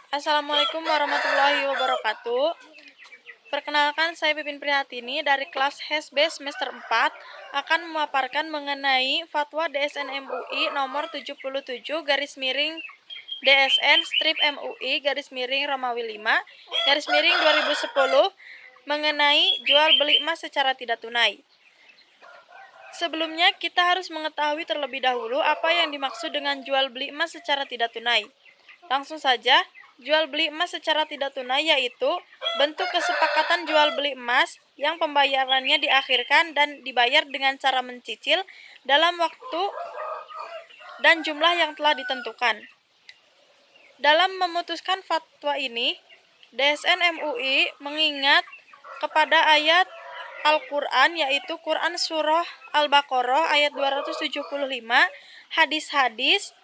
Assalamualaikum warahmatullahi wabarakatuh. Perkenalkan, saya Pipin Prihatini dari kelas HSB semester 4 akan memaparkan mengenai Fatwa DSN MUI nomor 77 garis miring DSN strip MUI garis miring Romawi 5 garis miring 2010 mengenai jual beli emas secara tidak tunai. Sebelumnya, kita harus mengetahui terlebih dahulu apa yang dimaksud dengan jual beli emas secara tidak tunai. Langsung saja, jual beli emas secara tidak tunai yaitu bentuk kesepakatan jual beli emas yang pembayarannya diakhirkan dan dibayar dengan cara mencicil dalam waktu dan jumlah yang telah ditentukan. Dalam memutuskan fatwa ini, DSN MUI mengingat kepada ayat Al-Quran, yaitu Quran Surah Al-Baqarah ayat 275, hadis-hadis,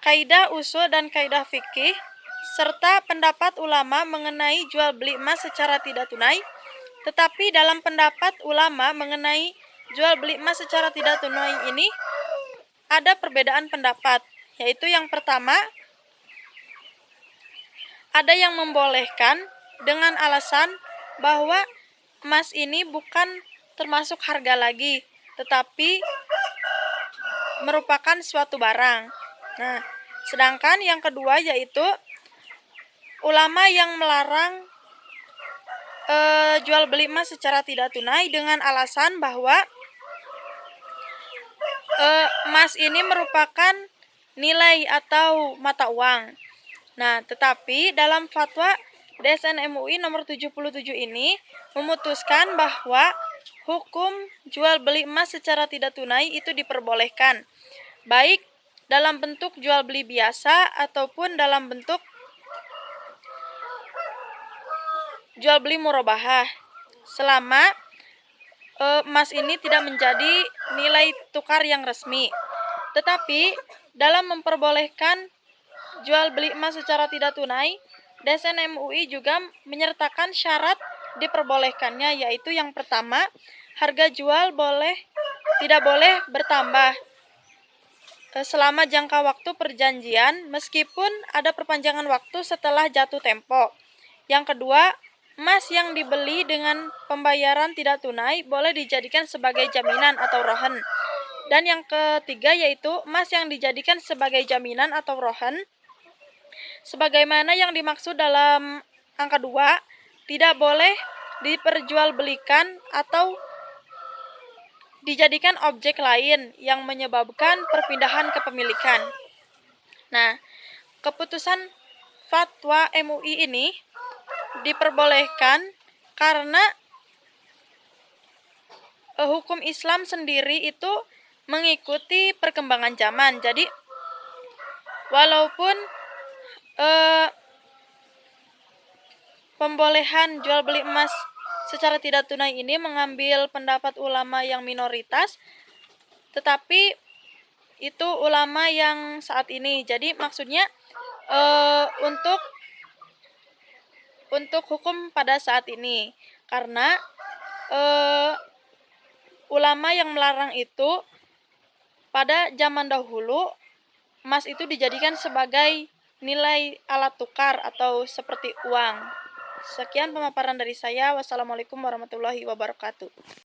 kaidah usul dan kaidah fikih, serta pendapat ulama mengenai jual beli emas secara tidak tunai. Tetapi dalam pendapat ulama mengenai jual beli emas secara tidak tunai ini ada perbedaan pendapat, yaitu yang pertama, ada yang membolehkan dengan alasan bahwa emas ini bukan termasuk harga lagi, tetapi merupakan suatu barang. Nah, sedangkan yang kedua yaitu ulama yang melarang jual beli emas secara tidak tunai dengan alasan bahwa emas ini merupakan nilai atau mata uang. Nah, tetapi dalam fatwa DSN MUI nomor 77 ini memutuskan bahwa hukum jual beli emas secara tidak tunai itu diperbolehkan, baik dalam bentuk jual beli biasa ataupun dalam bentuk jual beli murabahah, selama emas ini tidak menjadi nilai tukar yang resmi. Tetapi dalam memperbolehkan jual beli emas secara tidak tunai, DSN MUI juga menyertakan syarat diperbolehkannya, yaitu yang pertama, harga jual tidak boleh bertambah selama jangka waktu perjanjian meskipun ada perpanjangan waktu setelah jatuh tempo. Yang kedua, emas yang dibeli dengan pembayaran tidak tunai boleh dijadikan sebagai jaminan atau rohan. Dan yang ketiga yaitu emas yang dijadikan sebagai jaminan atau rohan sebagaimana yang dimaksud dalam angka 2, tidak boleh diperjualbelikan atau dijadikan objek lain yang menyebabkan perpindahan kepemilikan. Nah, keputusan fatwa MUI ini diperbolehkan karena hukum Islam sendiri itu mengikuti perkembangan zaman. Jadi, walaupun pembolehan jual beli emas secara tidak tunai ini mengambil pendapat ulama yang minoritas, tetapi itu ulama yang saat ini. Jadi maksudnya untuk hukum pada saat ini, karena ulama yang melarang itu pada zaman dahulu emas itu dijadikan sebagai nilai alat tukar atau seperti uang. Sekian pemaparan dari saya. Wassalamualaikum warahmatullahi wabarakatuh.